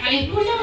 kalih punya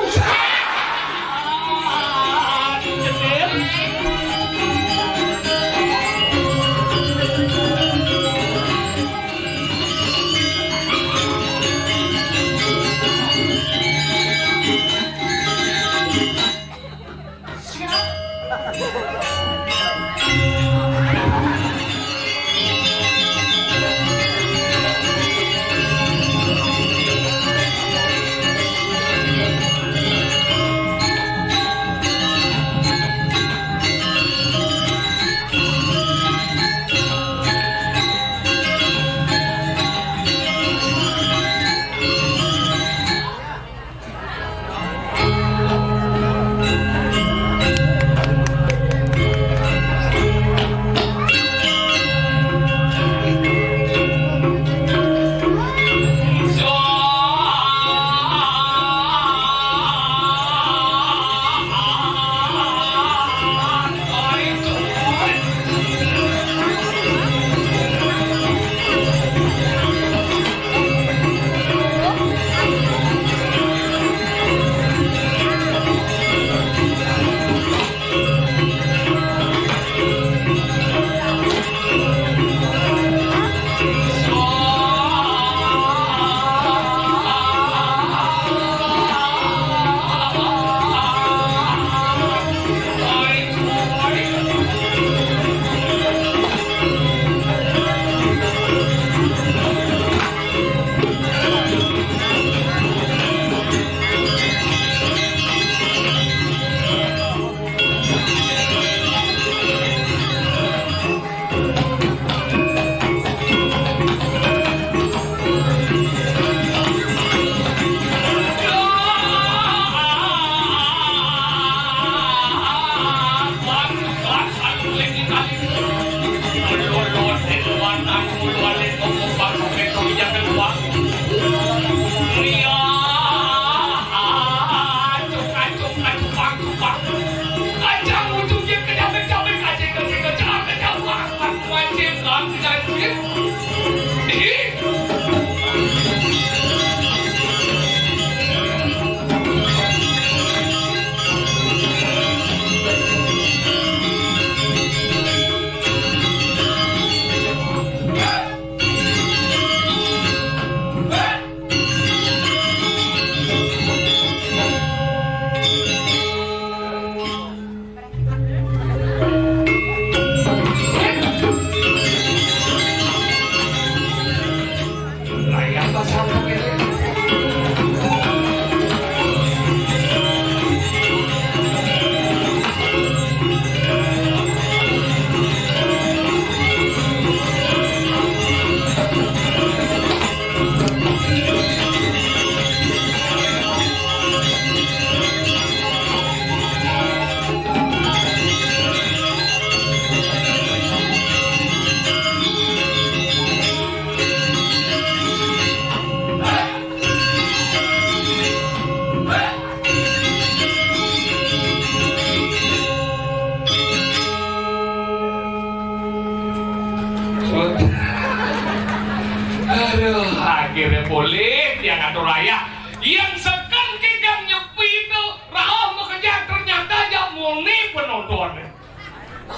akhirnya boleh yang atur raya yang sekan kejam nyepi itu raom bekerja ternyata ya murni penonton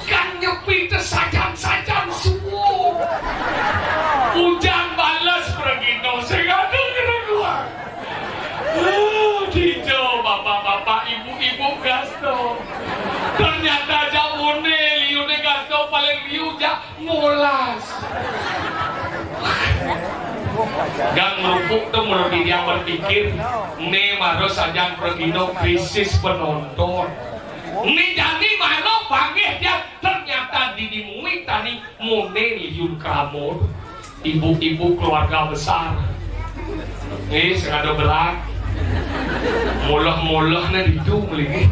kan nyepi itu sajan-sajan semua hujan balas pergi no segala kedua hijau bapak-bapak ibu-ibu gasto ternyata jamune liune gasto paling liu ja molas gang merupuk tuh menurut dia berpikir ini harus saja pergino krisis penonton ini jadi mana panggil dia ternyata didimui tadi mone liun kramor ibu-ibu keluarga besar ini sengaja berat mulah-mulahnya itu lagi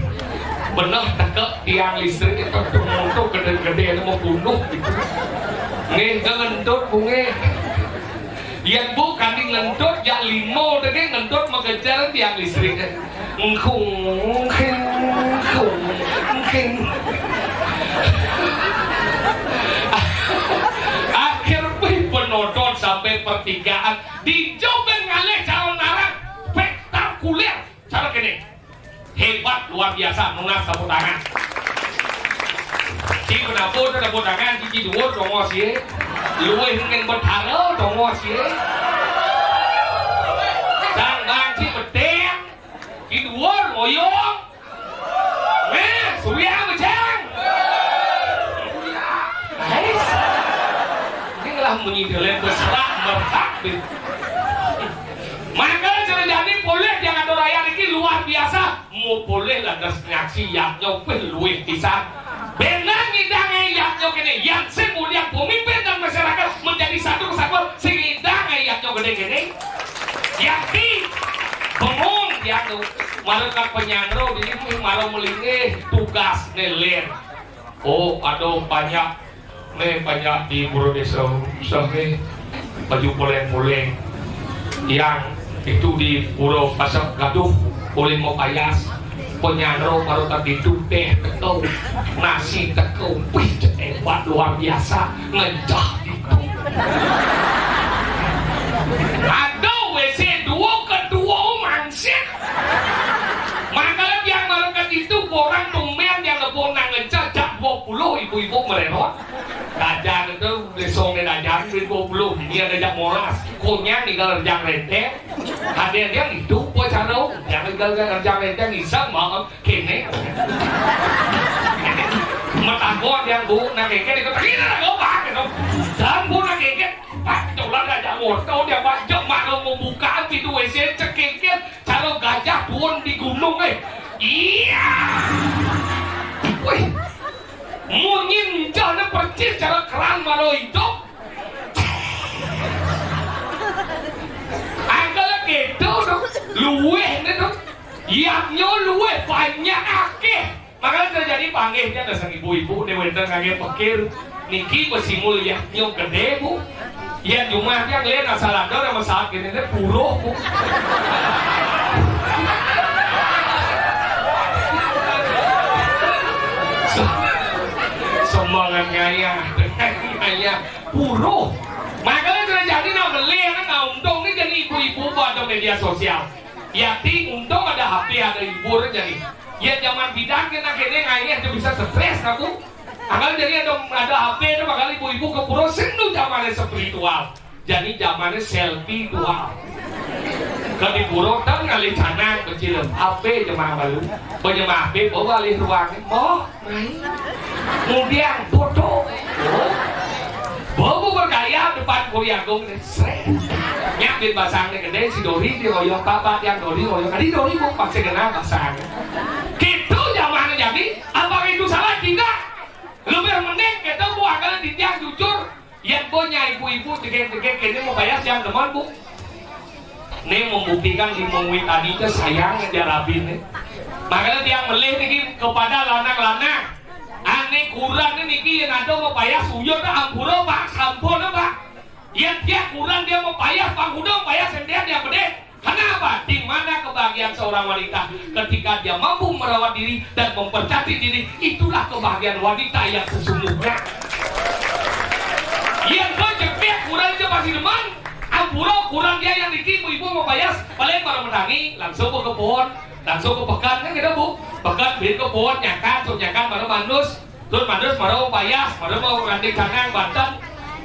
benar tekek tiang listrik itu untuk gede-gede itu mau bunuh gitu ini ngentut bunga yang bu kanding lentut ya limo tadi lentut mengejar tiang listrik ngkung akhir penonton sampai pertigaan di Joben ngalih calon narang spektakuler cara luar biasa nunas tepuk tangan. Ci kenapa tu tepuk tangan cici dua dongos ye. Luwe ingin bertaro dongos ye. Sang bang ci betek. Ci dua ngoyong. Suya macam. Nice. Inilah menyidelen berserak mertak. Maka jadi boleh jangan raya ini luar biasa. Mau boleh lah nyaksi yang nyopel luwih pisan. Benar ngidang yang nyok ini yang semulia pemimpin dan masyarakat menjadi satu kesatuan sehingga yang nyok gede-gede. Yakti pengung yang mereka penyandro ini malah melingih tugas neler. Oh aduh banyak di Buro Desa sampai baju boleh-boleh yang itu di Pulau Pasar Gaduh boleh mau payas penyandro baru tadi itu teh tekau nasi tekau wih hebat luar biasa ngejah itu ada WC dua kedua mangsit makanya yang melakukan itu orang tumben yang ngebonang ngejah 20 ibu-ibu mererot Dajang itu besok ni dajang 20 dia dajang moras kunyang ni kalau dajang renteng ada dia hidup buat cara yang kalau dajang renteng bisa mau kene matagon yang bu nak keke itu tak kira nak apa gitu dan bu nak keke pak coba dajang motor dia wajib malu membuka pintu WC cekeke cara gajah turun di gunung iya wih mungkin jangan percis cara keran malu hidup agak gitu dong luweh dong yaknya luweh banyak akeh makanya terjadi panggilnya dasar ibu-ibu dewendang ngage pikir niki besimul yaknya gede bu ya cuma yang lihat asal ada yang masalah gini deh buruh bu semangat ngaya buruh makanya terjadi nak beli nggak untung nih jadi ibu-ibu pada media sosial ya ti untung ada HP ada ibu jadi ya zaman bidang kena kene ngaya itu bisa stres aku akan jadi ada HP itu bakal ibu-ibu ke pura sendu zamannya spiritual jadi zamannya selfie dual ke di pura tak ngalih canang kecil HP zaman baru banyak HP bawa alih ruangnya oh main kemudian foto bawa bergaya depan kuliah gue seret nyakin basangnya gede si Dori di royong bapak yang Dori royong tadi Dori mau paksa kenal basang gitu zamannya jadi apa itu salah tidak lebih mending kita buah kalian di tiang jujur yang punya ibu-ibu tegek-tegek ini mau bayar yang teman bu ini membuktikan di mengwit tadi ke sayang ngejarabin nih makanya tiang melih nih kepada lanang-lanang aneh kurang nih niki yang ada mau bayar suyur dah ampuro pak sampun pak yang dia kurang dia mau bayar pak udah bayar sendirian dia gede kenapa? Di mana kebahagiaan seorang wanita ketika dia mampu merawat diri dan mempercantik diri itulah kebahagiaan wanita yang sesungguhnya yang kejepit kurang dia masih deman ampuro kurang dia yang niki ibu mau bayar paling baru menangi langsung ke pohon langsung ke pekan kan kita bu pekan beli ke pohon nyakan baru manus terus manus baru bayar baru mau ganti canang banten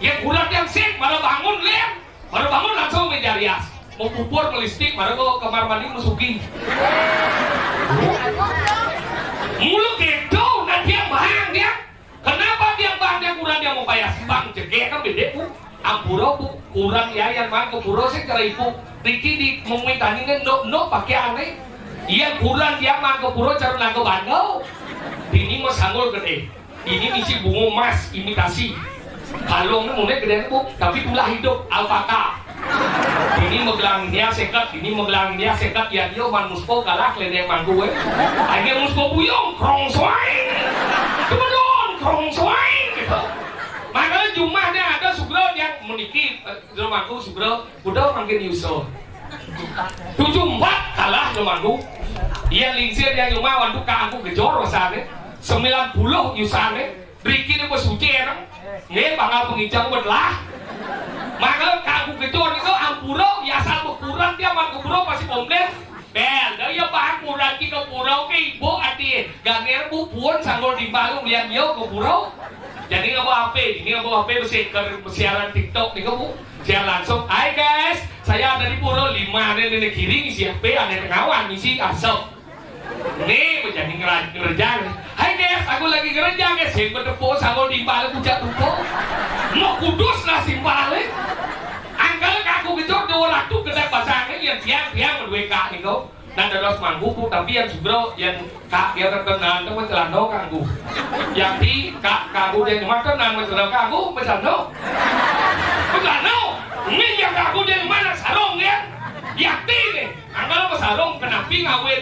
yang kurang yang sih baru bangun lem baru bangun langsung meja rias mau bubur melistik baru ke kamar mandi masukin mulu gitu nanti yang bahang dia kenapa dia bahang dia kurang dia mau bayar bang cegek kan beda bu ampuro bu kurang ya yang mang ke puro sih cara ibu Riki di meminta ini no pakai aneh iya kurang dia mang ke puro cara nangke bandel ini mas sanggul gede ini isi bunga emas imitasi kalungnya mulai gede bu tapi tulah hidup alpaka ini megelang dia sekat ya dia man muspo kalah ledeng mangku akhirnya muspo buyong krong soain cuma dong krong soain gitu makanya jumlahnya ada sugro yang menikih mangku sugro udah makin nyusul 74 kalah mangku dia lingsir yang cuma waktu aku gejor rasanya 90 yusane Riki ini bersuci orang nggak bakal penginjang berlah maka kaku gejor itu ampuro ya asal berkurang dia man keburo pasti komplain bel dia ba kurang ki ke purau ke ibu ati ganer bu puan sanggol di balu lian yo ke purau. Jadi nggak bawa HP, ini nggak bawa HP siaran TikTok nih kamu siaran langsung. Hai guys, saya dari Puro 5 ada nenek kiri ngisi HP, ada kawan ngisi asap. Nih menjadi ngerjang. Hai guys, aku lagi ngerjang guys. Saya berdepo sanggol di balu bujak depo. Mau kudus lah simpale. Anggal kaku gitu dua waktu kedai pasangnya yang tiang berdua kak nih kau. Dan terus mangguku tapi yang juga yang kak dia terkenal itu mencelano kanggu yang di kak kanggu dia cuma kenal mencelano kanggu mencelano ini yang kanggu dia mana sarong ya yakti nih anggal apa sarong kenapa ngawe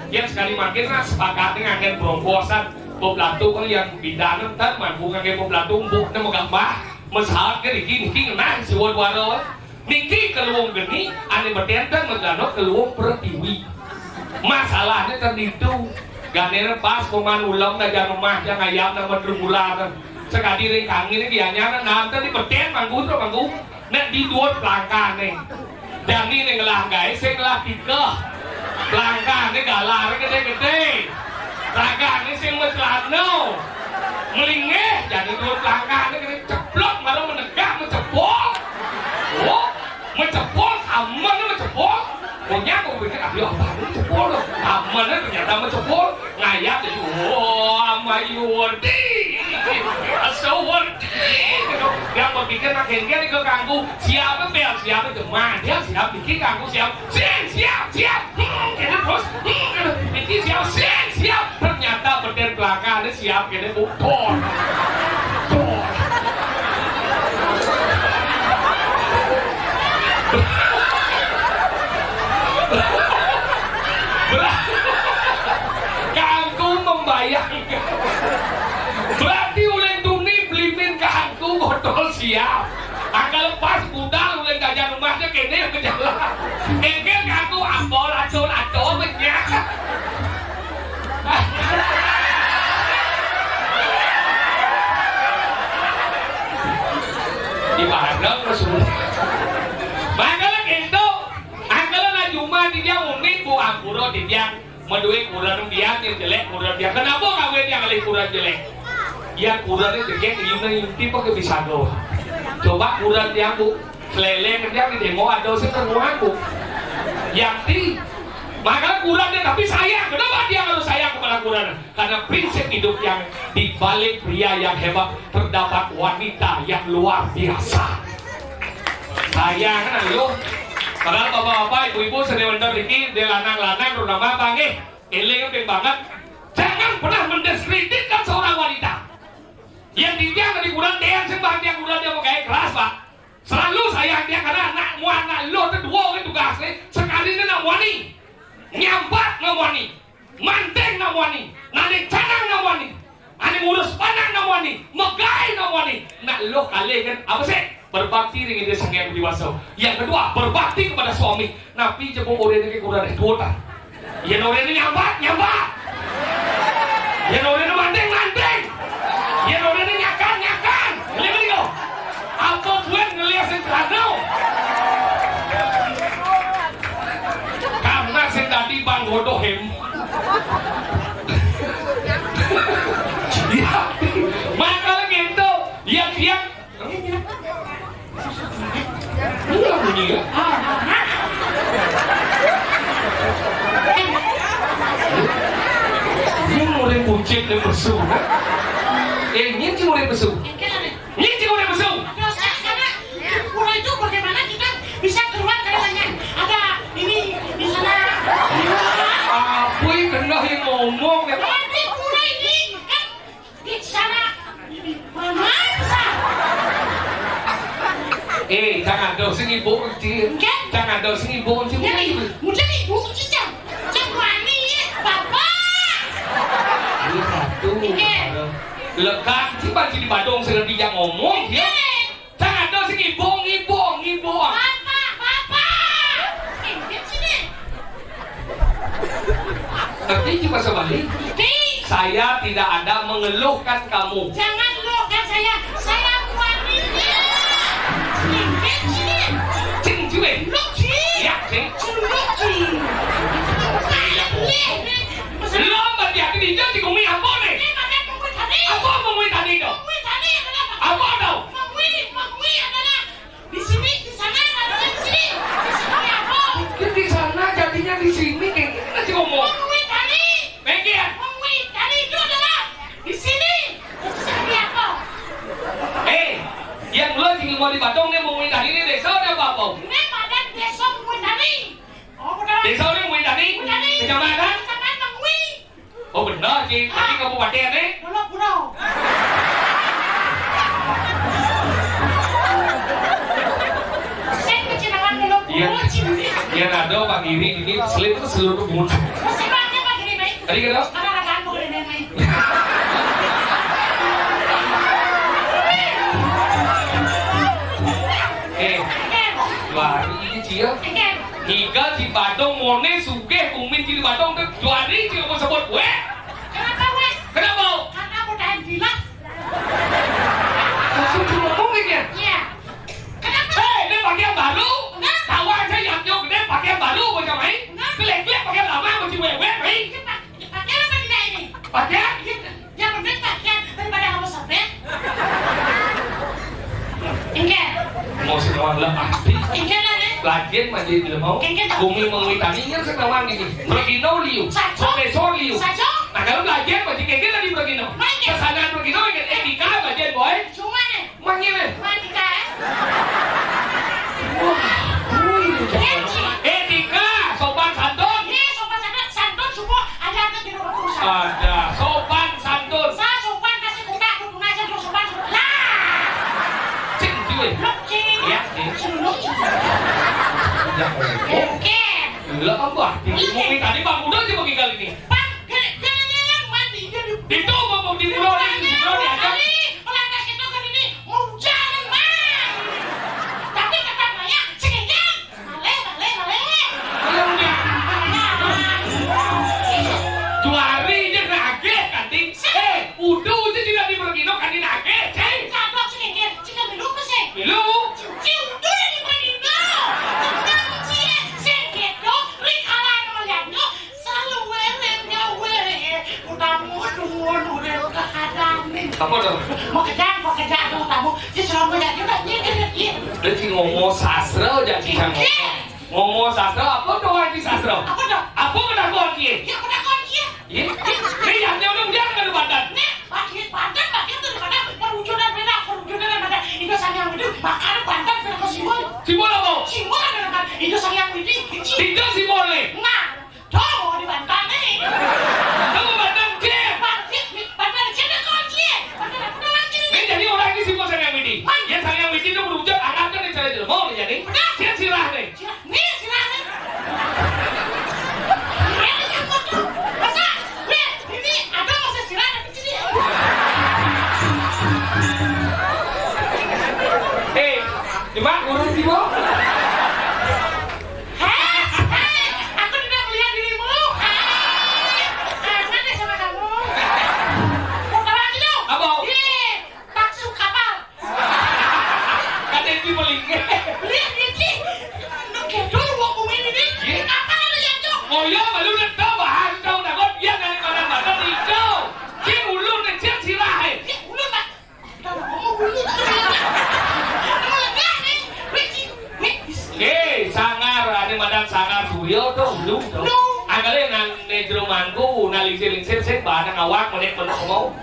yang sekali makin sepakat dengan agen berongkosan poblatu kan yang bidanan tan mampu ngagen poblatu buk na magamba masahat ka niki nang si waro niki keluang geni ane bertentan mencelano keluang pertiwi. Masalahnya kan itu ganera pas peman ulam na jan rumah yang ayam na madrumulan sekali ring kangin ini kianya nanti di beten manggu nek di dua pelangkan dan ini ngelah guys saya ngelah tiga pelangkan galar gede pelangkan ini sing mecelano melingeh jadi dua pelangkan ini ceplok baru menegak mencepol mencepol aman mencepol punya aku pikir aduh apa ini cepol aman ternyata mencepol ngayap jadi amayurdi asawardi yang berpikir makin dia keganggu siapa bel siapa teman dia siap bikin ganggu siap kita terus bikin siap ternyata berdiri belakang siap kita buktor kangku membayangkan berarti ulen tuni belimin kangku botol siap angka lepas budal ulen gajah rumahnya kene berjalan kene kangku ambol acol menyak ibarat rasul makanya gitu angkala na cuma dia unik bu ampuro di dia menduit kurang dia yang jelek kurang dia kenapa kawin yang kali kurang jelek ya kurangnya jelek ini tipe bisa go coba kurang dia bu selele dia di demo ada sih keruan bu yang di maka kurangnya tapi sayang kenapa dia harus sayang kepada kurang karena prinsip hidup yang dibalik pria yang hebat terdapat wanita yang luar biasa sayang kan ayo padahal bapak-bapak, ibu-ibu sering bener ini dia lanang-lanang runama panggih eling banget jangan pernah mendiskreditkan seorang wanita yang dia dari kurang dia sembah dia kurang dia mau kayak keras pak selalu sayang dia karena anak lo kedua itu tugasnya sekali ini namwani nyambat namwani manteng namwani nani canang namwani ane ngurus panang namwani megai namwani nak lo kali kan apa sih berbakti dengan dia sang yang dewasa. Yang kedua, berbakti kepada suami. Nabi jebuk orang ini kurang dua. Yang orang ini nyambat. Yang orang ini manteng. Yang orang ini nyakan. Lihat ini kau. Apa buat ngelihat sentrano? Karena saya tadi bang godohem. Ya, maka gitu. Dia enggak bunyi ya? Ini mulai kucing dan besu kan? Ini mulai besu. Ini mulai besu. Karena pulau itu bagaimana kita bisa keluar katanya? Ada ini di sana. Apa yang kena yang ngomong ya? Nanti pulau ini kan di sana. Mana? Jangan dong sing ibu ucil. Jangan dong sing ibu ucil. Mungkin ibu ucil jam wani ya, bapak. Iya, lekat si banci di Badung sedang dia ngomong ya. Jangan dong sing ibu. Bapak. Sini. Tapi cuma sebalik. Saya tidak ada mengeluhkan kamu. Jangan ngeluhkan saya. Saya wanita. Cing cuy. Lucky. Ya, cing. Lucky. hijau di kumi apa nih? Ini pakai mengui tadi. Apa mengui tadi dong? Mengui tadi adalah Apa dong? mengui adalah di sini, di sana, di sini. Di sini apa? Di sana jadinya di sini kayak gimana sih ngomong? Mengui tadi. Megian. Mengui tadi itu adalah di sini. Di sini apa? Yang lo sing mau di Badung nih mengui tadi ini desa ada apa? Ini pada desa mengui tadi. Oh benar. Desa ini mengui tadi? Kecamatan? Kecamatan mengui. Oh benar sih, tadi kabupaten nih? Pulau. Saya kecinawan pulau. Iya. Yang ada Pak Giri ini selip itu seluruh mulut. Masih banyak Pak Giri, Bay. Tadi kata? Anak-anak aku ini, Bay. Juari ini cia. Hingga di Badung mone sugih kumin di Badung tuh juari cia mau sebut gue. Kenapa, Wes? Kenapa? Karena aku tahan bilang. Langsung cuma ngomong ya? Iya. Kenapa? Ini pakaian baru. Tahu aja yang nyok gede pakaian baru macam main. Kelek-kelek pakaian lama macam wewe, main. Pakai apa tidak ini? Pakaian? Yang penting pakaian daripada kamu sobek. Ingat. Mau senawan lah pasti. Ingat lah, Nek. Lagian masih belum mau. Bumi mengwitaninya senawan gini. Bergino liu. Sore liu. Sajo. Nah kalau lagian masih kayak gini di Bergino. Kesadaran Bergino ingat etika lagian boy. Cuma nih. Manggil nih. Matika, Etika, sopan santun. Ini sopan santun semua ada di rumah usaha. Ada sopan santun. Saya sopan kasih muka aku tunai saya sopan. Lah. Cing cuy. Locing. Ya, Locing. Ya. Oke. Lah apa? Mungkin tadi Pak Muda sih pergi kali ini. Pak, jangan mandi jadi. Itu mau di pulau di aja. Orang itu kan ini mau jalan bang. Tapi kata saya cengeng. Male. Juari aja nage kanting. Udah tidak di Bergino kan nage. Kadok cengeng. Cengeng dulu ke sih. Lu Udah di Bergino. Tentang cie cengeng dong. Rikalan melihatnya selalu were. Udah mudu kehadang nih. apa dong? Mau kerjaan dong kamu. Dia selalu melihatnya kan dia. Dia sih ngomong sastra aja sih ngomong sastra apa doang di sastra? Apa dong? Apa kedakuan dia? Ya udah kau dia. Iya. Ini yang dia ke badan. Nih, bagian daripada perwujudan daripada itu sayang itu makan bantan ke simbol. Simbol apa? Simbol adalah itu sayang itu. Tidak simbol nih. Nah, dong mau dibantan nih. Kamu badan dia. Bantan cina kau dia. Bantan aku dah lagi. Ini jadi orang ini simbol sayang ini. Yang sayang ini itu berwujud anaknya nih cara itu. Mau jadi? Dia sirah nih. Nih silakan. Ini apa tuh? Masa? Nih, ini ada masa silakan di sini. Cuma urut tiba. Aku tidak melihat dirimu. Kangen deh sama kamu. Udah lagi dong. Apa? Taksi kapal. Kan itu melingkar. Lihat ini. Kedul wong bumi ini. Kapal ada yang tuh. Oh ya, malu nak tahu bahas tahu nak kau dia dari mana badan itu. Dia ulun dan dia sirah. Ulu tak. Tahu mau ulu. Sangar, ada madang sangar suryo tuh lu. Agaknya nang nejerumanku nalingsir sih badan awak menek penuh mau.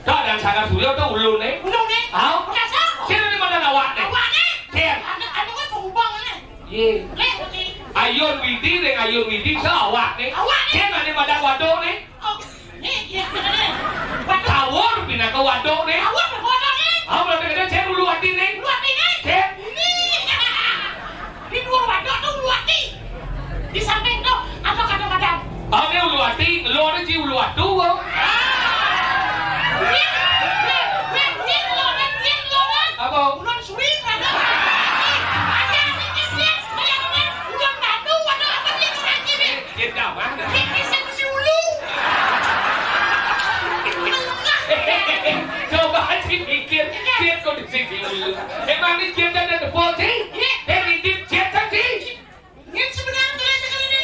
Tuh ada sangar suryo tuh ulu nih. Ulu nih. Tahu? Kasar. Siapa ni madang awak nih? Awak nih. Siapa? Ada kan penghubung nih. Ye. Lihat ni. Ayun Widi sa awak nih. Awak nih. Siapa ni madang wadok nih? Oh, ni dia mana? Waduk. Tawar pindah ke wadok nih. Awak berkodok nih. Apa berarti kita saya ulu hati nih? Luat ini. Siapa? Di luar waduk tu luat ni. Di samping tu ada kadang-kadang. Oh ni ulu hati, lu ada sih ulu hati kau. Apa? Ulun suwi ada. Ada ni bayangkan ulun batu ada apa ni lagi ni. Kita mana? Ini si ulu. Coba sih pikir, dia kau di sini dulu. Emang ni dia ada depan sih? Dia di dia sih. Ini sebenarnya tulis sekali ni.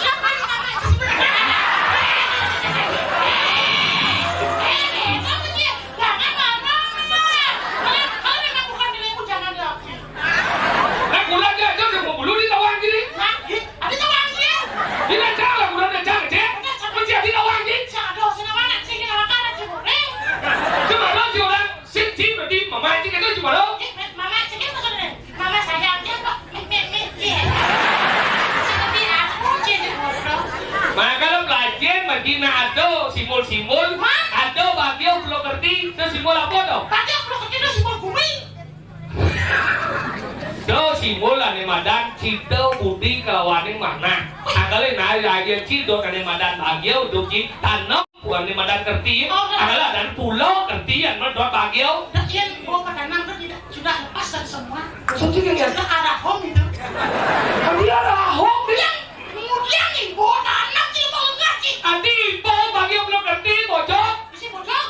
Siapa yang nama sebenarnya? pergi na ado simul-simul, ado bagyo belum ngerti, itu simul apa tuh? Bagyo belum ngerti itu simul bumi. Do simul ane madan cito budi kelawaning mana? Anggalin aja cito ane madan bagyo duki tanam ane madan ngerti. Anggalah dan pulau ngerti an dua bagyo. Ngerti bawa petanang itu sudah lepas dari semua. Sudah kan? Sudah arah home itu. Dia rahong dia. Kemudian ibu tanam sih mau ngerti. Adi ibu bagyo belum ngerti bocok. Isi bocok.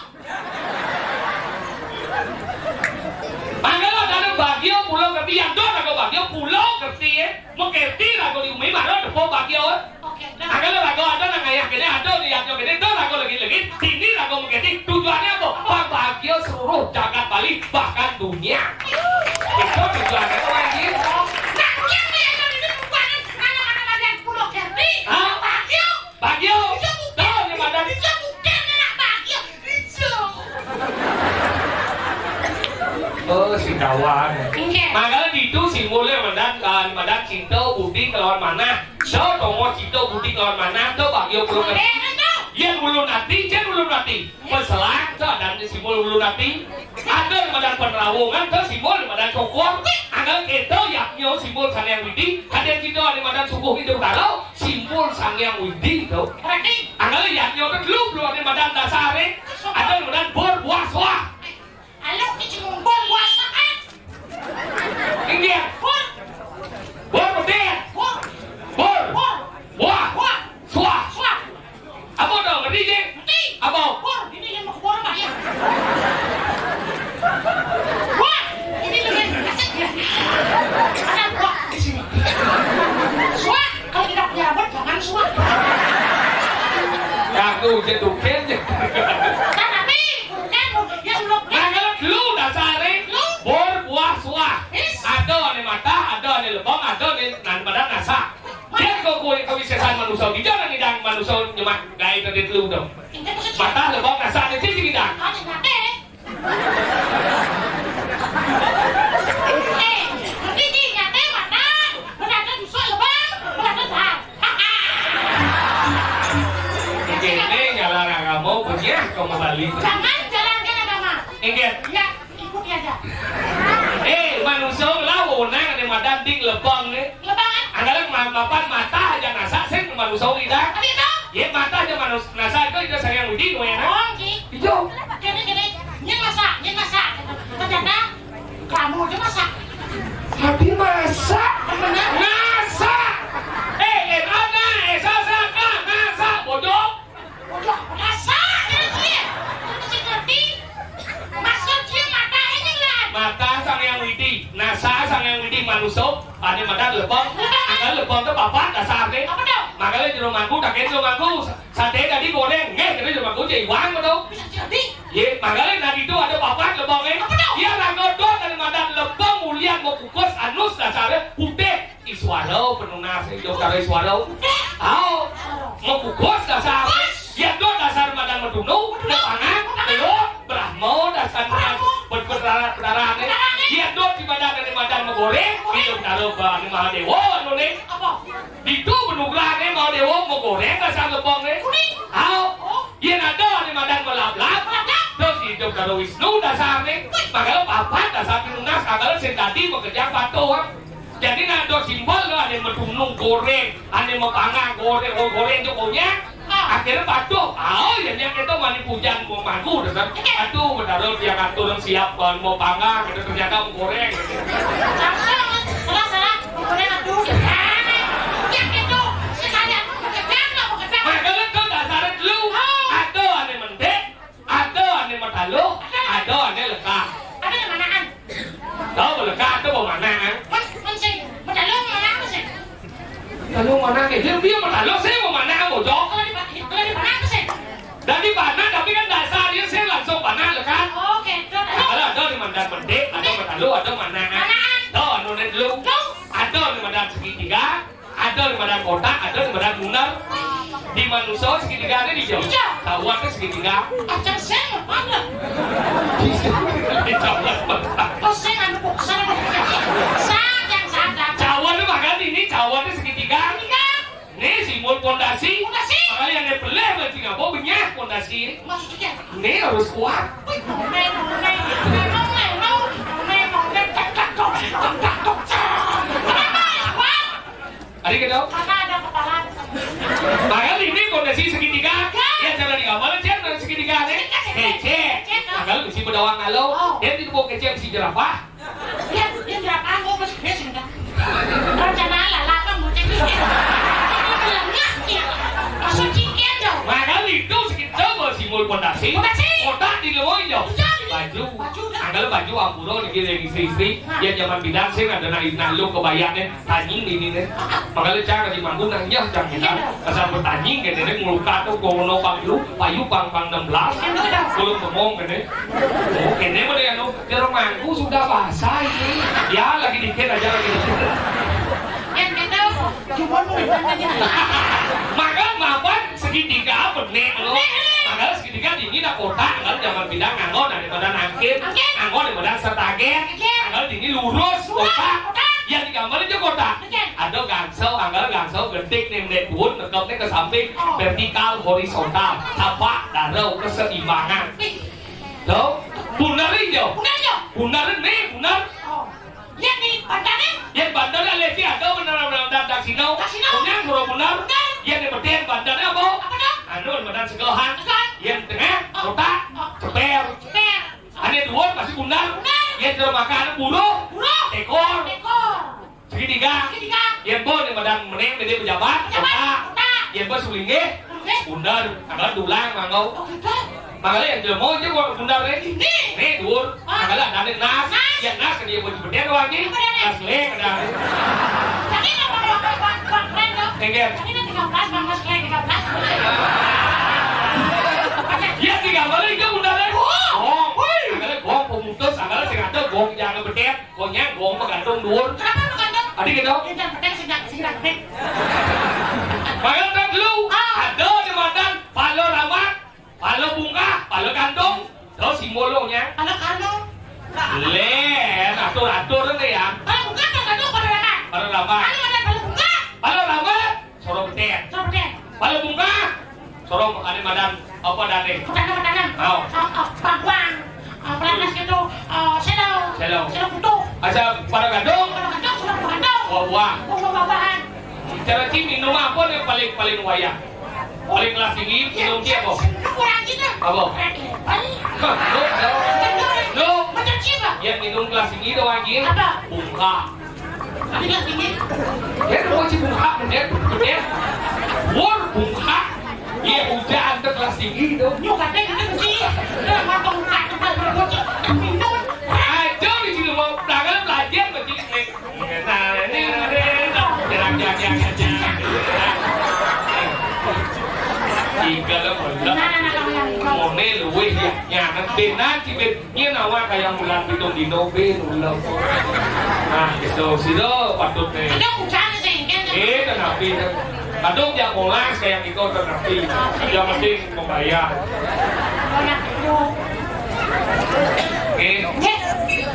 Anggalah dan bagyo pulau ngerti yang do rago bagyo pulau ngerti ya. Mengerti rago di umi mana depo bagyo. Oke. Anggalah rago ada nang ayah gede ada lihat yo gede do rago lagi sini rago mengerti tujuannya apa? Bagyo seluruh jagat Bali bahkan dunia. Itu tujuannya apa lagi? Nah, yang ini bukan anak-anak badan pulau Kerti. Hah? Bagyo. Bagyo. Itu Do bukan. di madan Itu bukan anak bagyo. Itu. oh si kawan. Oke. Makanya itu simbolnya madan cinta budi kelawan mana? Do tomo cinta budi kelawan mana? Do bagyo pulau Kerti. Yang ulun hati, jangan ulun hati. Peselang, dan simbol ulun hati. Ada madan penerawungan, itu simbol madan sokong. Ada itu yaknyo simbol sang yang widi. Ada itu ada madan sukuh hidup kalau simbol sang yang widi itu. Berarti. Ada yaknyo itu belum ada madan dasare. Ada madan berbuah-buah. Halo, kecil puasa kan? Ini Bor. berbeda. Bor. Bor, Bor. buah, Bor. suah. Suah. Apa dong? Ngerti je? Ngerti. Apa? Bor, ini yang mau ke bor apa ya? Wah, ini lebih asik ya. Ada buah di sini. Suah, kalau tidak punya rambut jangan suah. Aku jedukin je. Kan tapi, bukan yang belum. Makanya lu dasare Lu. bor buah suah. Yes. Ada ane mata, ada ane lebong, ada ane nan badan nasa. Dia kau kewisesan manusia di jalan ngidang manusia nyemak gaya tadi lu dong. Ini masih Mata lebong nasa ane sih ngidang. ada nate. Ngerti di nate mana? Berada di soal bang, berada dah. Ini ngalarang kamu punya kau kembali. Jangan jalankan agama. Ingat, Ya, ikuti aja. manusia lawan ane madan ding lebong nih. Lebangan. Anggalan mapan mata aja nasa sih manusia ngidang. Tapi itu. Ya mata aja manusia nasa itu sayang widi gue enak. Oh, Ki. Hijau. Gini. Ini masak. Ternyata kamu aja masak. Tapi masak. Benar. Masak. Ada, sasaka, masak, bodoh. Udah, masak. Ini. Mesti ngerti. Maksud dia mata ini lah. Mata sang yang widi, nasa sang yang widi manusia, ada mata lebong, anggal lebong tu bapak dasar deh. Apa dong? Makanya di rumahku, tak kira di rumahku, sate tadi goreng, jadi di rumahku jadi wang betul. Bisa jadi. Ye, makanya tadi tu ada bapak lebong Apa dong? Dia ragodo dari mata lebong mulian mau kukus anus dasarnya putih. Iswaro penunas, hidup karo iswaro. Tahu, mau kukus dasar. Ya do dasar madan medunu, pangan, telo, brahmo dasar berdarah nih. Dia do di madan dari madan menggoreng, hidup karo bani Mahadewa anu nih. Apa? Itu benugrane Mahadewa mau goreng dasar lebong nih. Tahu, dia nado di madan melap-lap. Terus hidup karo Wisnu dasar nih. Makanya papat dasar penunas, agak sendati bekerja patuh. Jadi nado simbol ada yang medunung goreng, ada yang pangan goreng Jokonya. Akhirnya patuh, yang itu mani pujan mau magu, dan aduh benar dia ngatur siap mau pangan, itu ternyata mau goreng. Salah, goreng aduh. Yang itu, sekalian Makanya itu dasarnya dulu, ada ane mendek, ada ane matalu, ada ane lekah. ada yang manaan. Tahu lekah itu mau mana? Mas, mencing, medalo mana mencing? Lalu mana? Dia matalu saya mau mana bocok? Kalau di mana mencing? Dan di mana? Tapi kan dasarnya saya langsung mana lekah. Oke, medalo. Ada di mandan mendek, ada matalu, ada mana? Tahu anu dulu. Ada di mandan segitiga, ada di mandan kotak, ada di mandan lunar. Di manusia segitiga ada di jauh. Tahu ada segitiga. Ajar saya mana? Di Jawa. Oh, saya nggak nunggu kesana. Sadar. Jawa itu bahkan ini Jawa itu segitiga. Ini simbol pondasi. Makanya kali yang peleh berarti nggak mau banyak pondasi. Maksudnya? Ini harus kuat. Ada gitu? Karena ada kepala. Makanya ini pondasi segitiga. Ya cara di kamar cek dari segitiga nih. Kece. Kalau besi bedawang halo, dia tidak mau kece besi jerapah. Dia jerapah mau masuk besi enggak? Rencana lala kan mau cek. Ini belengah dia. Masuk cikian dong. Makanya itu sekitar simul pondasi. Otak di lemoy dong. Baju. Anggal baju ampuro dikirim istri-istri. Ya zaman bidang sih ada nalu kebayangnya tanying di ini. Makanya cara di manggung nanya jangan kita asal bertanying gitu deh ngeluka tuh kono payu pang 16. Belum ngomong gitu. Oh kene mana ya no? Terus manggung sudah basah ini. Ya lagi dikit aja lagi. Yang kita cuma nanya. Maka mapan segitiga benek lo. Maka segitiga dingin ada kotak. Kalau zaman bidang nganggo daripada nangkin, nganggo daripada setagen. Kalau dingin lurus kotak. Yang digambar itu kotak. Ada gangsel, anggal gangsel getik nih menit pun, nekapnya ke samping vertikal horizontal, tapak darah keseimbangan. Tuh, benar itu. Benar nih, benar. Yang di bandarnya? Yang bandarnya lagi ada benar-benar dari sini. Kemudian kalau benar, yang di bagian bandarnya apa? Anu badan segelahan. Yang tengah kotak, ceper. Ada dua masih benar. Yang terus makan buruh, ekor. Segitiga. Yang bos yang badan meneng dia pejabat, kotak. Yang bos sulingnya, benar. Angkat dulang mangau. Makanya yang jelmo aja gua bundar ini. Nih dur. Makanya ada nas. Yang nas ke dia buat seperti itu lagi. Nas leng ada. Tapi nggak mau bang keren dong. Enggak. Tapi nanti 13 bang mas keren 13. Ya 13 itu bundar ini. Gong. Makanya gong pemutus. Makanya sih ada gong jangan bedet. Gongnya gong menggantung dur. Kenapa menggantung? Adik gitu. Jangan bedet sedang bedet. Makanya kan dulu ada di badan palo ramat. Palo bunga, palo kantong, terus simbolnya. Kalau kamu, Len, atur-atur nih ya. kalau bunga atau kandung pada ramat. Palo ramat. Kalau ada kalau bunga, Palo ramat, sorong betet. sama bedet. Palo bunga, sorong ada madan apa dane. Makanan. Oh. Bangkuan, pelatnas gitu, selo kutu. Asa palo kantong, Kalau kandung sudah kandung. buah-buah. Buah-buahan. Cara minum apa yang paling wayang? Paling kelas tinggi minum dia apa? Kurang gitu. Apa? Lu Macam siapa? yang minum kelas tinggi doang lagi. Apa? Bunga. Tapi kelas tinggi. Ya lu sih bunga bener. War bunga. Iya udah antar kelas tinggi dong. Nyok katanya gitu sih. Dia matang tak tempat berbocor. Minum. Aja di sini mau belajar begini. Nah ini jangan. Tiga lah boleh. Mone luweh ya nyangan benan cibet nya nawa kayak bulan pitung dino be ulah. Nah itu sido patut nih. Ada kucing sih kan. Tenapi. Kadang yang mulai kayak itu tenapi. Yang penting membayar. Banyak itu.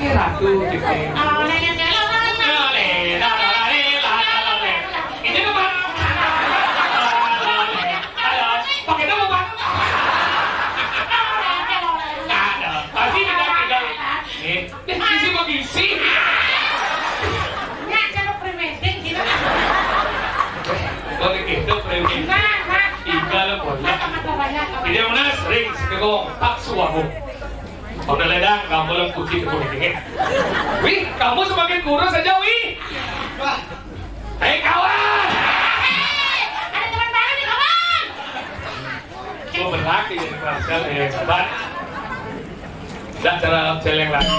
Ratu cipte. Ini apa? Pakai itu apa? Ada. Pasti beda. Isi begisi. Nggak jangan preventing gitu. Kalau gitu preventing. Tiga lah boleh. Tidak mana sering sekegong tak suamu. Udah ledang, kamu belum kunci ke politiknya. Wih, kamu semakin kurus saja, Wih. Hei kawan. Ada teman baru nih kawan. Gue berlaki jadi kerasal, hebat. Dan cara celeng lagi.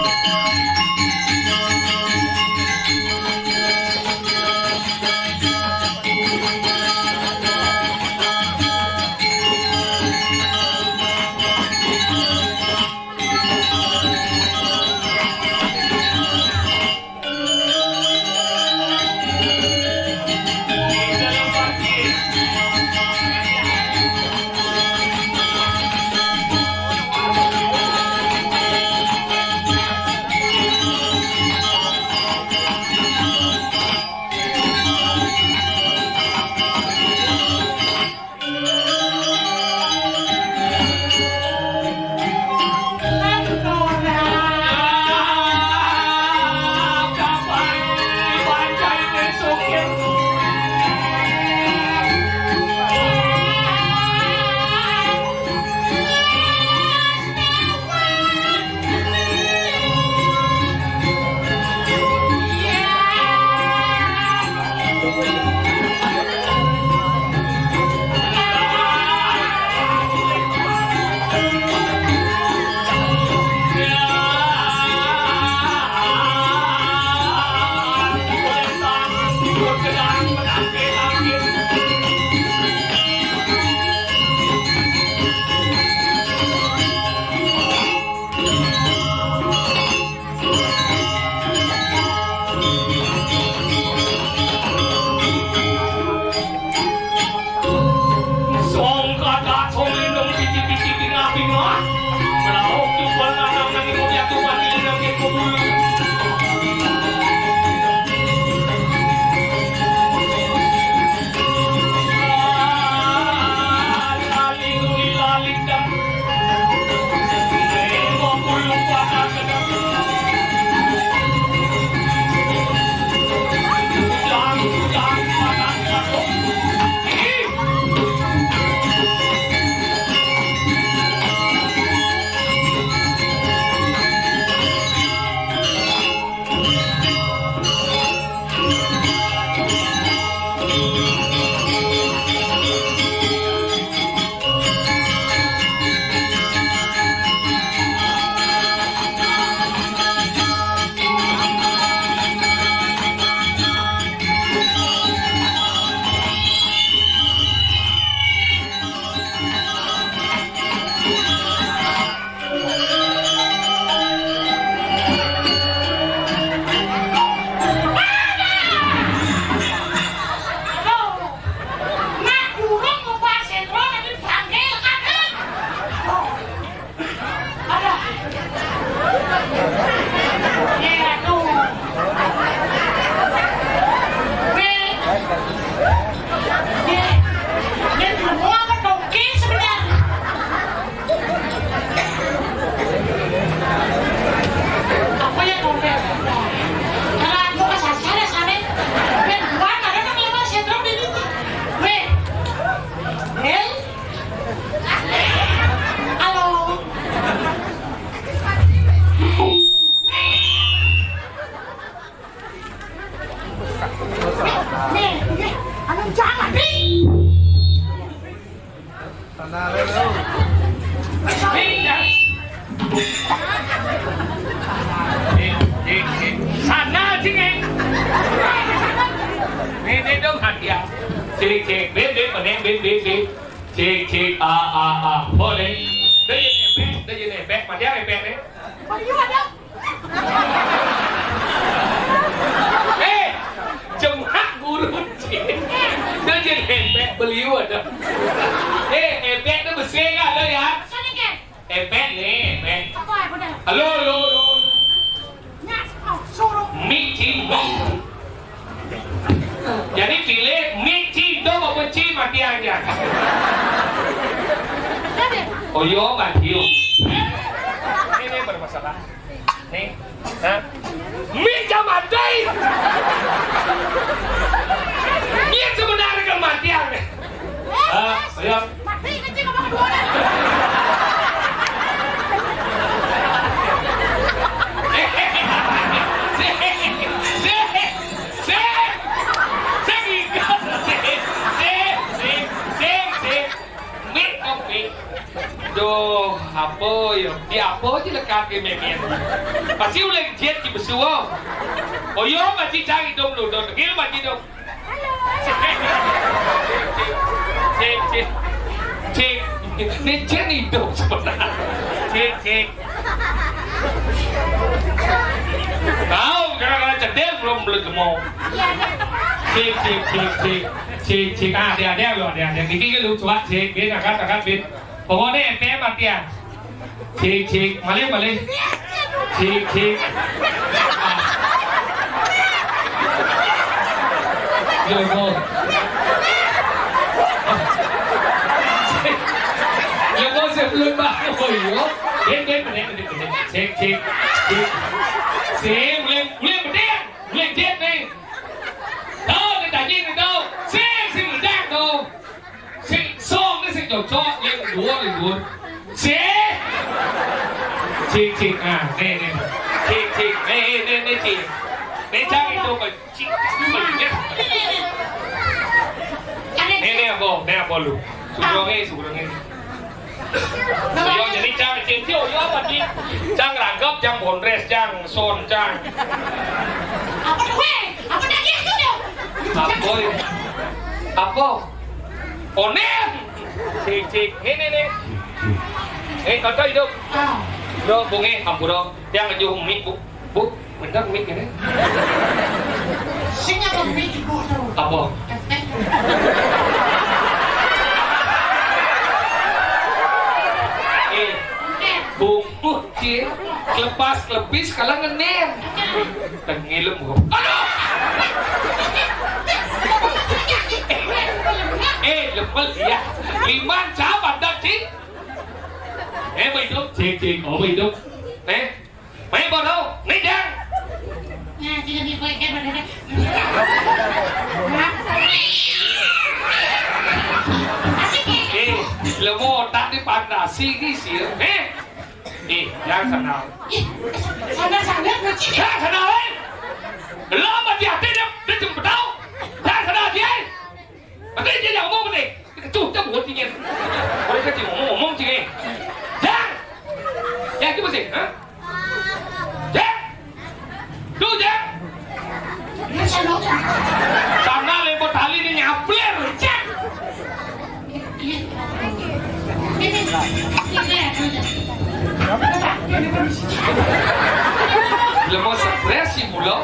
cek beb mana beb cek boleh dah jadi beb macam apa beb ni cuma guru cek dah jadi beb beliau ada beb tu bersih kan lo ya beb ni beb halo Mickey Mouse. Jadi pilih Mickey itu mau benci mati aja. Oh yo mati yo. Ini bermasalah. Nih, Mickey mati. Ini sebenarnya kematian. Ayo. Mati kecil apa kedua Duh, apa ya? Di apa je lekat ke memen. Pasti ulang jet di besuah. Oh yo, macam cari dong lu, dong. Gil macam dong. Cek. Ni cek ni dong sebenarnya. Cek. Tahu kadang-kadang cedek belum mau. Cek. Dia. Kiki ke lu cuak cek, dia akan bin. Pokoknya MPM matian. Cek, balik. Cek. Yo sebelum bangun yo. Ben. Cek. Mulai berdek. Mulai jet nih. Đâu, người ta nhìn ở đâu? Xin người đang đâu? Xong cái xin cho lên đúa. Chị nè. Chị. Nè chắc cái đâu mà chị nhất. Nè bò lù. Sủi nghe. Sủi jadi trang trên thiêu yo mà đi. Trang làm gấp, trang bồn res, trang son, trang. Apa dah dia tu dia? Apa? Oh nem. Cik. Ni. Kau tahu itu? Do bunge kampur do. Yang aju mic bu. Benar mic ni. Siapa yang mic bu tu? Apa? Bungkus cik. Lepas kalau ngenem. Tengilum kau. Aduh. Lepas ya. 5 sahabat dah cik. Mày đúng. Cik. Oh mày đúng. Mày vào đâu? Mày đang. Nha, chị đi quay cái bên đây. Là mô tát đi bàn đà si cái xỉa. Yang sana. Sana. Yang sana ấy. Lo mà dia tidak jemput tahu. Yang sana dia. Tapi dia yang ngomong ni. Tuh, dia buat dia. Mereka cuma ngomong cik. Yang itu masih, ha? Yang. Tu yang. Sana lempar tali ni nyapler. Yang. Belum stres sih mula.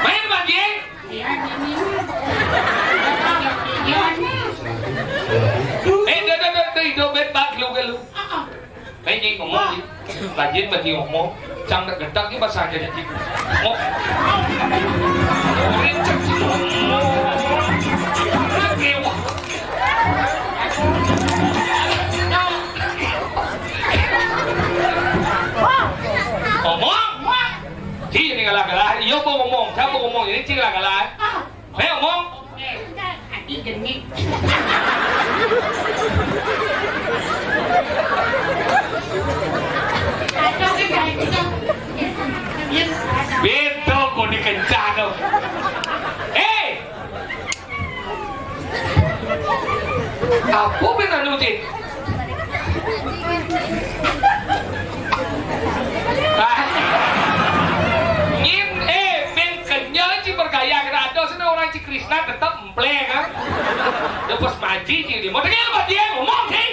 Main bagi? Đâu bên ba kilo cái luôn. Cái gì còn mong gì? Là dính mà thì còn mong. Chẳng được gần tắc cái bát sang cho chị. Mong. Kêu. Còn mong. Chị này là cái lại. Yếu bông còn mong. Sao bông còn mong vậy? Chị là cái lại. Thấy không mong? Đi đừng nghe. Biết đâu còn đi cảnh sát đâu. Ê! Apa bên nào lưu gì? Nhưng bên cần nhớ mah si Krisna tetep emple kan. Dia pas maji sih, mau dengar apa dia ngomong sih?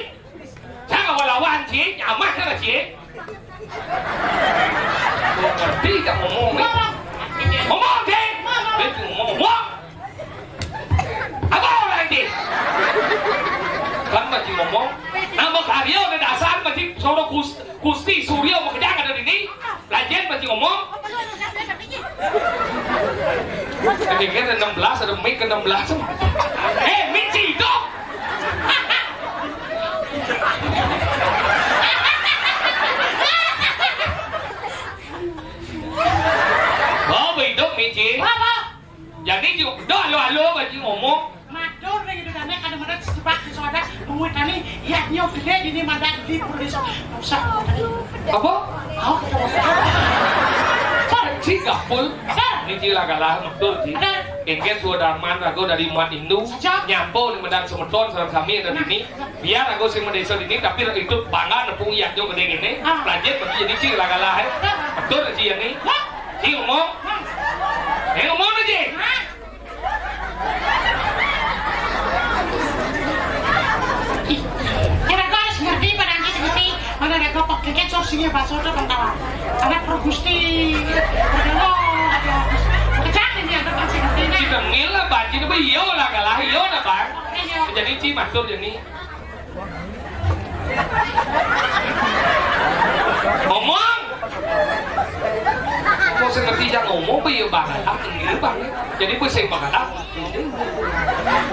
Saya nggak lawan sih, nyaman kan sih? Gua ngerti kan ngomong nih. Ngomong sih, itu ngomong. Apa orang ini? Kan masih ngomong. Nama Karyo dan dasar masih soro Gusti Suryo mau kerja ada di ini. Lajen masih ngomong. Kedengar 16 ada mic ke 16. Mic hidup. Oh, hidup mic. Apa? Jadi juga halo masih ngomong. Matur nih itu dana kadang-kadang sejebak di soda menguit tani ya nyok gede di mandat di polisi usah Apa? oh Si gapul. Ini cila galah betul sih. Engket sudah mana aku dari umat Hindu nyampo di medan semeton sareng kami ada di sini. Biar aku sing mendesa di sini tapi itu bangga nepung iyak jo gede gini. Pelajar berarti jadi cila galah. Betul sih ini. Si ngomong. Ngomong aja. Kira-kira harus ngerti pada nanti seperti mana ada kelompok keket sosinya bakso itu kawan anak Progusti berdewo ada kecatin ya kan sih ngerti Si tengil lah banci itu iya lah galah iya lah bang. Jadi si matur jadi. Ngomong. Mau ngerti yang ngomong bây bang ada ini bang. Jadi gue sing bang ada.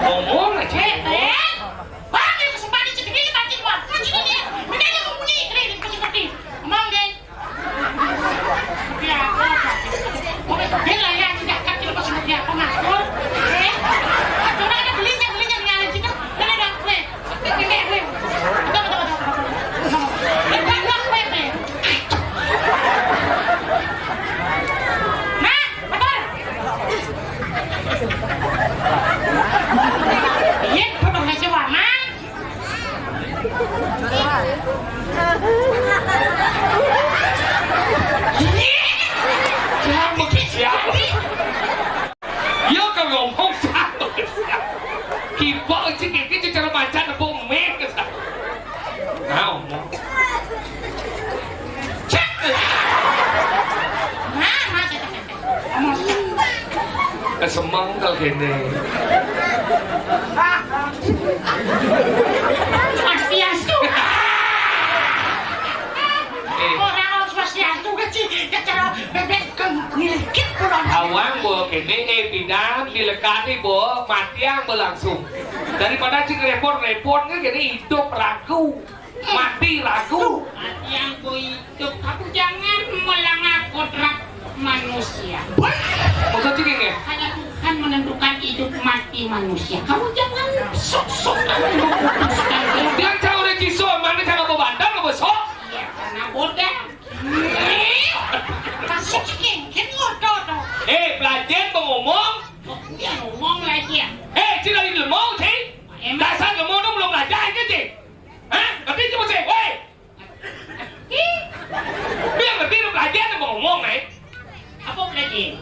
Ngomong aja. Bang, ini kesempatan sedikit ini banci luar. Kunci dia. Makanya mau bunyi keren kunci ngerti. Ngomong deh. Ya, dia lah ya tidak kan kita pas ngerti apa ngatur. Coba ada belinya nyala situ. Dan ada kue. Kue. Iya, potong nasi warna. Kamu siapa? Yo kau ngomong satu siapa? Kipak sih kayak cara baca nepung mek ke sana. Nah ngomong. Cek. Kesemangkal gini. Swastiastu. Orang swastiastu kecil, cara bebek ngilkit pulang. Awang bo gini pindah dilekati bo mati yang berlangsung. Daripada cik repot kan gini hidup ragu, mati ragu. Mati yang ku hidup, kamu jangan melanggar kodrat manusia. Maksud cik ini? Hanya Tuhan menentukan hidup mati manusia. Kamu jangan sok-sok memutuskan. Dia tahu udah kisah mana cara membantah nggak besok? Ya karena bodoh. Kasih cikin ngotot. Belajar ngomong. Dia ngomong lagi ya. Cik lagi lemong sih. Dasar lemong itu belum belajar aja cik. Hah? Ngerti cuma sih? Woi. Dia ngerti udah belajar ngomong nih. Apa belajar?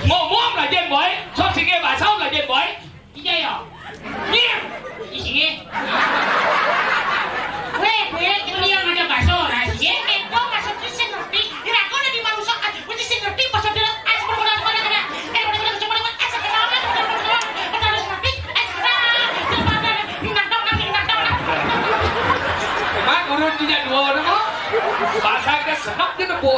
Ngomong belajar boy. So sige bahasa belajar boy. Iya ya. Diam. Sige. Weh, itu yang ada bakso. Nah, sige. Kau masuk di sini ngerti. Kira kau ada di manusia. Kau di sini ngerti. Bakso dia. Urut punya dua orang kok. Bahasa ke senok dia nebo.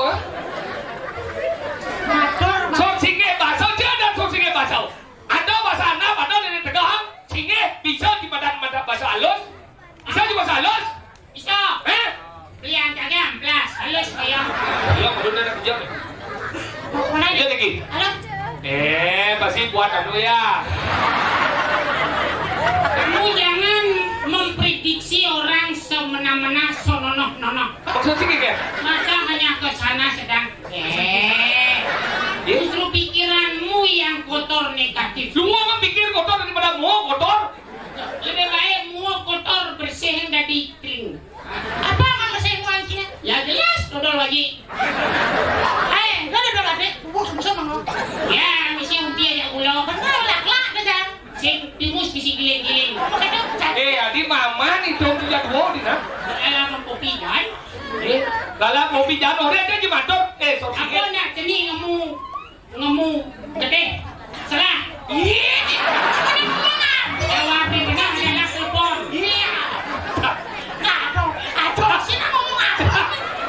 Sok singe bahasa dia ada sok singe bahasa. Ada bahasa anak, ada dari Tegal. Singe bisa di badan bahasa halus. Bisa juga bahasa halus. Bisa. Pilihan jaga amplas. Halus kayak. Iya, udah ada kerja nih. Iya lagi. Halo. Pasti buat anu ya. Kamu jangan memprediksi orang semena-mena sononoh-nonoh. Maksud sih kayak? Masa hanya ke sana sedang justru pikiranmu yang kotor negatif. Semua kan pikir kotor daripada mau kotor. Lebih baik mau kotor bersihin dari kering. Apa akan bersihin wajahnya? Ya jelas dodol lagi. Gak dodol lagi. Bubuk sama-sama. Ya, misi umpia ya ulo. Benar lah. mama nih dong dia dua di nah. Alam kopi kan? Dalam mobil jano dia kan gimana dong? So Aku nak ceni ngemu gede. Salah. Iya. Jawab dia benar dia nak telepon. Iya. Aduh, sini ngomong apa?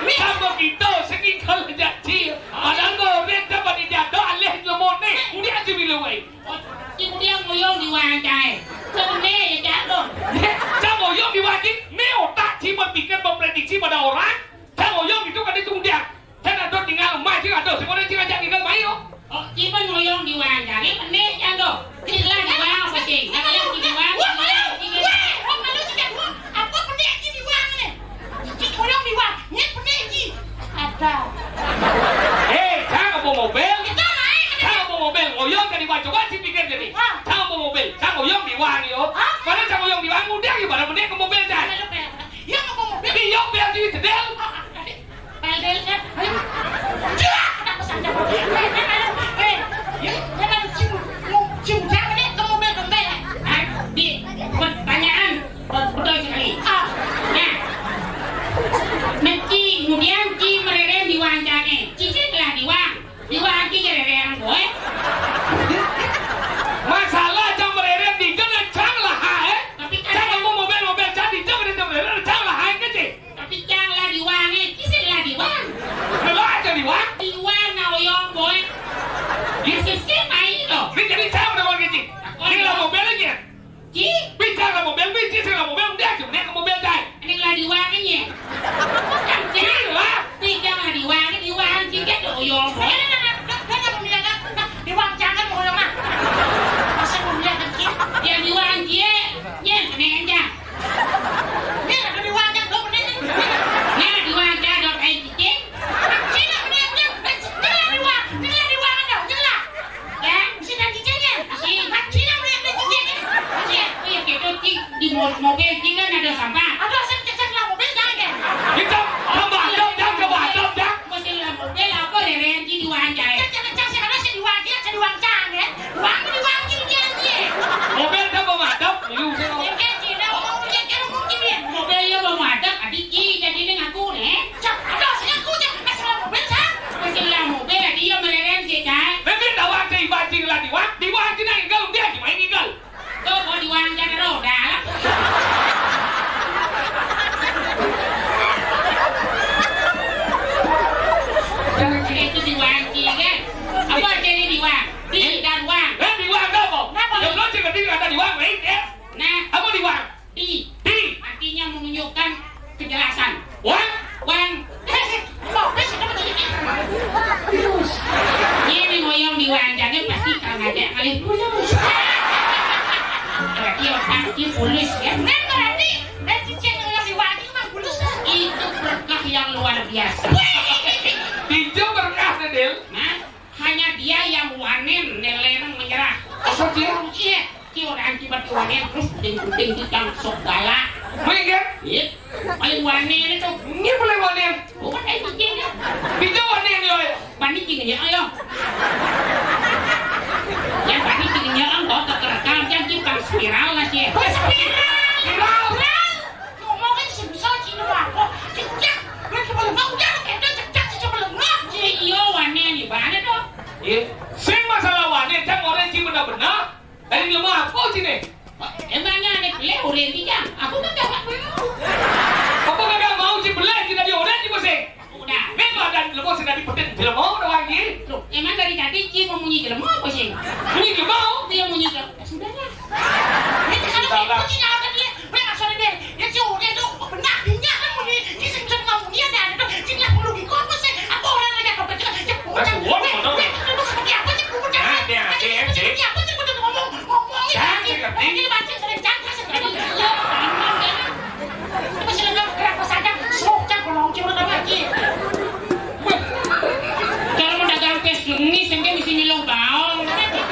Sama kita segi kalau jadi. Padahal goreng dapat dijatuh alih lemon nih. Dia aja bilang wei. Dia ngoyong di wajah. Sebenarnya ya jatuh. Saya ngoyong di wajah. Ini otak sih berpikir memprediksi pada orang. Saya ngoyong itu kan itu dia. Saya ada tinggal emas sih ada. Semuanya sih ngajak tinggal mayo. Oh, cuma ngoyong di wajah. Ini benar jatuh. Tidak di wajah apa sih? Kalau yang di wajah. Apa benar di wajah? Ngoyong di wajah. Ini benar sih. Ada. Saya mau mobil. Saya mau mobil. Ngoyong kan di wajah. Coba sih pikir jadi. Saya mau mobil. Saya ngoyong di wajah yo. Padahal saya ngoyong di wajah. Mudah gimana benar ke mobil saya. Yang mau mobil. Tapi yo biar di sedel. Padel kan. Kenapa saja? Jangan cium jangan deh ke mobil kembali. Di pertanyaan betul sekali. Nah, nanti kemudian ci mereren diwang jangan. Cici telah diwang ci mereren boy. Masalah jam mereren di jalan canglah Tapi Saya kan mau mobil jadi jam mereren canglah kecil. tapi janganlah diwang cici telah diwang. Kalau aja diwang. Diwang naoyong boy. Cici main loh. Ini jadi saya udah mau kecil. Ini lah mobilnya. Ci Bicara mobil, bicara mobil, dia cuma ke mobil saya. ini lah diwangnya. Gila. Jangan diwang cici naoyong boy. Diwang jangan naoyong mah. Masa punya kecil. Dia diwang dia. Nya aneh aja. Ini ada diwang jangan lo bener. Nah diwang jangan kayak cici. Cina bener. Jangan diwang dong, jangan. Ya, mesti nanti cici. Cina bener cici. Oh ya gitu di mobil cici kan ada sampah. Ada cek lah mobil jangan. Kita tambah jam ke batam jam. Mesti lah mobil apa reren ci diwang jangan. Jangan saya diwang dia, saya diwang jangan ya. Diwang cici dia. Mobil tambah batam. Lu Mobilnya mau madam, adik Ci jadi dengan aku nih. Ada saya aku jangan masalah mobil sah. Masalah mobil dia mereren sih kan. Tapi tawang saya bacing lah diwang cina inggal dia gimana inggal. Tuh mau diwang jangan roda lah. Itu diwang Ci kan. Apa jadi diwang? Di dan wang. Diwang apa? Yang lo cakap dia ada diwang, Nah, apa diwang? di artinya menunjukkan kejelasan. Wang? Wang. Ini ngoyong di wanjanya pasti kalau ada kali pulus. Berarti otak dia pulus ya. Nah berarti cicing ngoyong di wanjanya mah pulus. Itu berkah yang luar biasa. Tinjau berkah Del. Nah, hanya dia yang wanen nelerang menyerah. Apa dia? Iya, dia orang akibat wanen terus penting kita sok galak. Mengingat? Iya, paling wanen itu. Ini boleh wanen. Bukan kayak cicing ya. Tinjau wanen yo. Bani cingnya ayo. Yang bani cingnya enggak kerekam yang kita spiral lah sih. Spiral. Ngomongin sebesar cina apa? Cicak. Lu cuma mau jangan kayak cicak cuma lemah. Iya wanen di mana tuh? Iya. Sing masalah wanen kan orang sih benar-benar. Dari lemah apa sini? Emangnya ada pilih ulen tidak? Aku kan gak mau. Apa kagak mau sih belah kita di orang sih masih? Udah. Memang ada lemah sudah dipetin di lemah udah lagi. Loh, emang dari tadi Ci mau munyi jelema apa sih? Ini lemah. Dia munyi jelema. Sudahlah. Ini kalau dia munyi nyala dia. Memang soalnya dia. Ya Ci udah tuh benar dia kan munyi. Ci bisa ngomong dia ada tuh. Ci nggak perlu di kok sih. Apa orang aja kok betul. Seperti apa sih? Seperti apa sih? Ngomong. Ini baca sering jangan sekali. Masih lengkap kenapa saja? Semua kalau Ci udah lagi. Kalau mau dagang pes ini sampai di sini lo bau.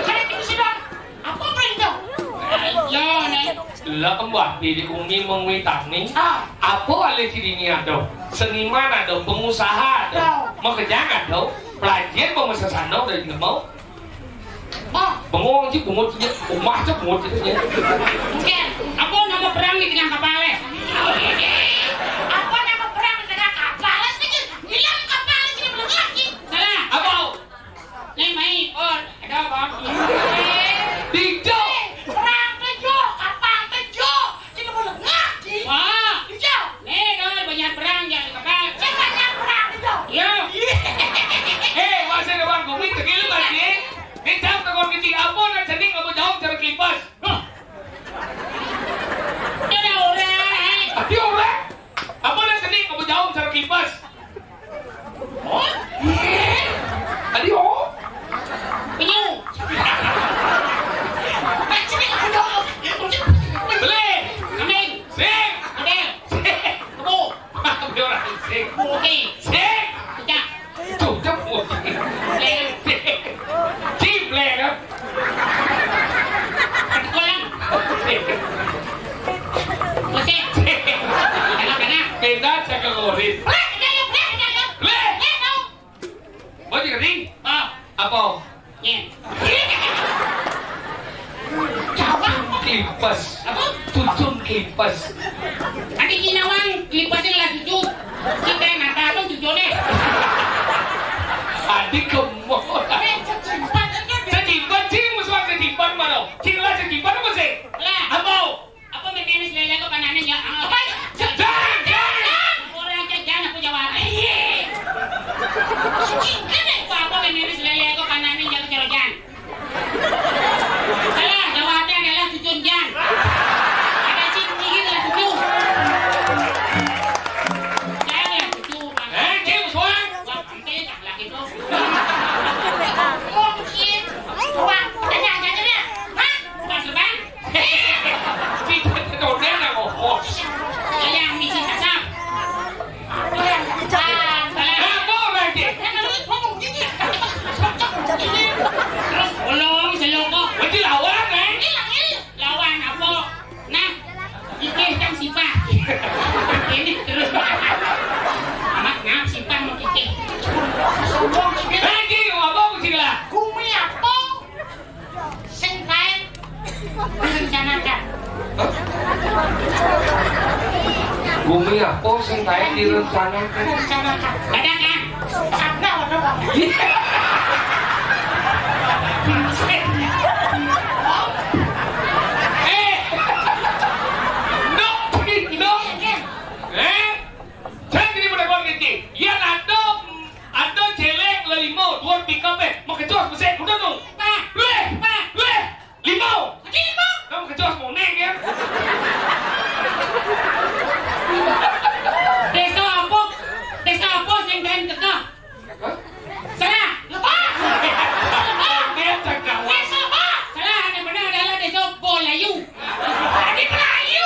Saya di sini apa perintah? Ayo nih. Lah kembali di umi mengwitani. Apa alih sini ada? Seniman ada, pengusaha ada, mau kerjaan ada, pelajar mau mesesano dari nggak mau. Bengong sih, bengong sih, umah sih, bengong sih. Oke, apa nama perang di tengah kapal. Apa nama perang di tengah kapal? Hilang kapal sini belum lagi. Salah. Apa? Nih mai, oh ada apa? Dijo. Perang tejo, kapal tejo. Sini belum lagi. Wah, tejo. Nih doi banyak perang ya di kapal. Banyak perang tejo. Yo. Masa depan kami tegil lagi. Kita takon kecil apa nak seding kamu jauh cara kipas. Ada orang. Adi orang. Apa nak seding kamu jauh cara kipas. Oh? Adi oh. Penyu. Sini aku jauh. Boleh. Amin. Sing. Adel. Kebu. Ada orang sing. Oke. Sing. Sejak. Tuh jemput. Leng. Chim lẹ đó. Kolang. Oke. Enak-enak. Kita cakap ngoris. Le. Mau jadi ring? Oh. Apa? Nye. Kipas. Apa? Tutun kipas. Adik Jinawang, lipasin lah cucu. Kita yang nata abang cucu deh. Adik kemot. Sejimpan cing musuh sejimpan mana? Cing lah sejimpan apa sih? Lah. Apa? Apa menenis lele ke panannya ya? Apa? Jangan. Orang jajan aku jawab. Kan apa menenis lele ke panannya ya ke jajan? Salah, jawabnya adalah cucu jan. Ada cing dikit lah cucu. Jangan cucu. Cing musuh. Wah, penting tak lagi tu. Oh, cing. Wah, tanya dia. Hah? Bukan sebang. Kita terdonen nak ngomong. Yang misi sasam. Salah. Apa lagi? Terus ulung seloko. Mesti lawan kan? Lawan apa? Nah, ikih jam sifat. Ini terus amat ngap sifat mau ikih. Lagi ngomong sih lah. Kumi apa? Sing kae direncanakan. Bumi apa sing kae direncanakan? Direncanakan. Kadang kan? Ada waduh. No. Jangan gini pada kau nanti. Yang ada celeng limo dua pickup mau kecos mesin udah dong. Leh, limo. Kamu kecos mau neng ya? Desa apa sing kae tekah? Salah. Lepas. Dia cakap. Desa apa? Salah, yang benar adalah desa Bolayu. Ada Melayu.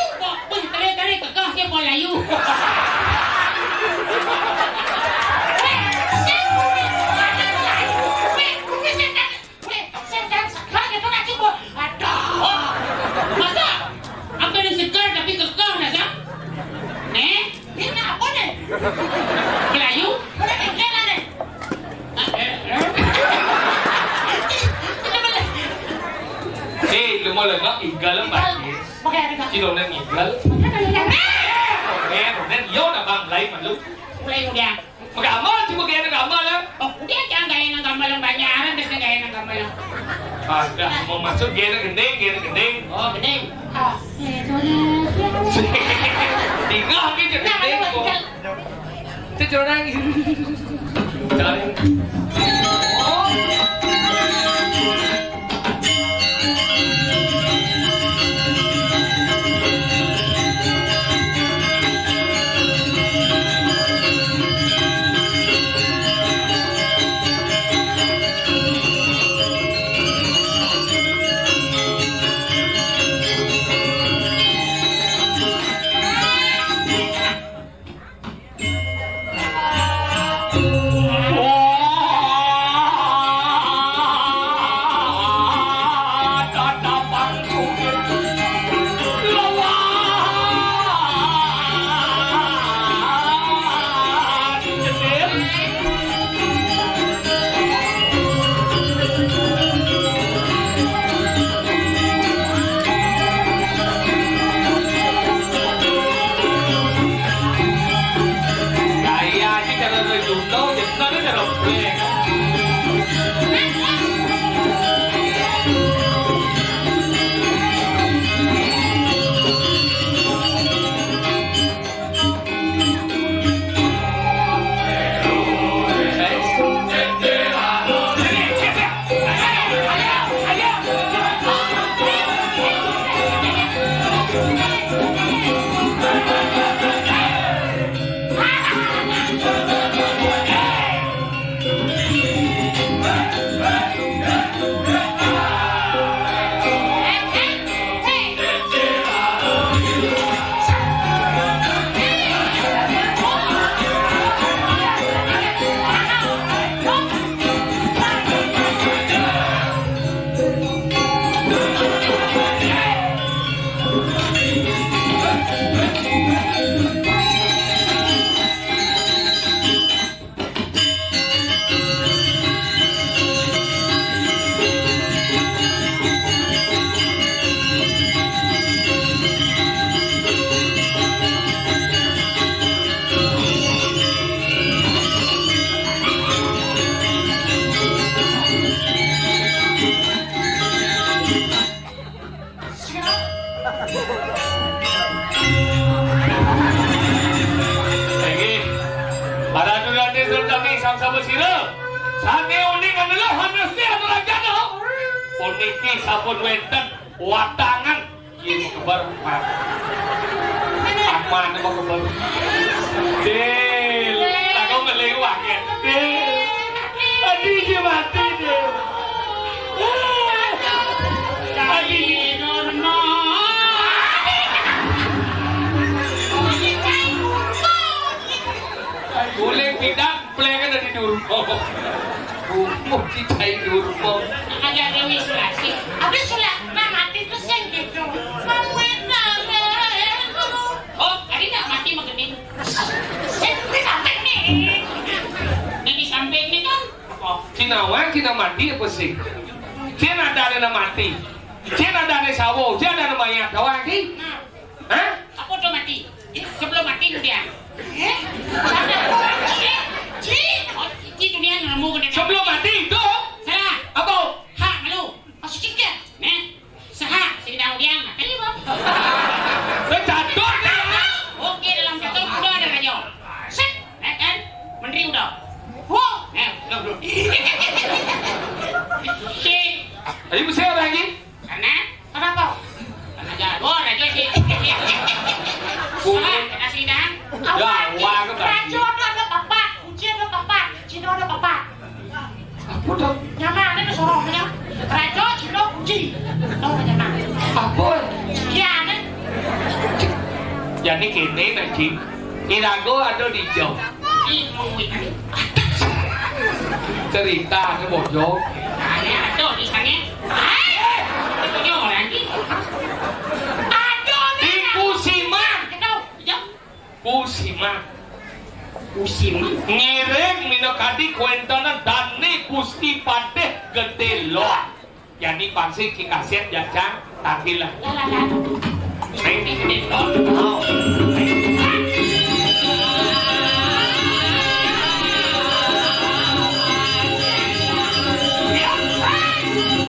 Pun teri tekah ke Bolayu. Masa? Apa yang segar tapi kekeh nak sah? Ini apa ni? Melayu? Mana kekeh ni? Lumah lengak igal lembak. Cino neng igal. Neng yo nak bang lain malu. Mulai udah. Magamal cuma gaya nak gamal lah. Oh, udah jangan gaya ng gambar lang banyaran kasi gaya ng gambar lang. Ada mau masuk gaya nak gendeng. Oh, gede. Tinggal ke jadi gendeng kok. Cino nangis. Cari. niki sampun wenten watangan kieu kebar Pak. Aman mau kebar. Del, aku ngelewat ya. Del. Adi dia mati deh. Adi Norno. boleh pindah plekan dari Durmo. Umur kita Durmo. Ada Dewi Sulasi. Habis sulah mati terus yang gitu. Oh, hari nak mati mengening. Di samping nih. Di samping nih kan. Cina mati apa sih? Cina ada mati. Cina ada sawo, Cina ada mayat. Kau lagi? Hah? Aku udah mati. Sebelum mati dia. Sebelum mati itu? Salah. Apa? Ha, malu. Masuk cikir. Nih. Saha, sedang dia. Kali bang. Jatuh dia. Oke, dalam jatuh udah ada rajo. Set, kan? Menteri udah. Wow, belum. Si. Ayo bisa lagi? Karena kenapa? Karena jago rajo sih. Salah, kena sidang. Wah, Rajo ada papa, uji ada papa, Cino ada papa. Apa dong? Nyama ada ke sorongnya. Rajo, Cino, uji. Tahu nggak nyama? Apa? Iya, ada. Jadi kini nanti Irago ada di jauh. Cerita ke bojong. Ada di sana. Ada lagi. Ada Di Kusiman. Kusiman. Kusiman. Ngiring minokadi kuentana dani Gusti Padeh gede loa. Yani pasti kikaset jajang takilah. Lalalala.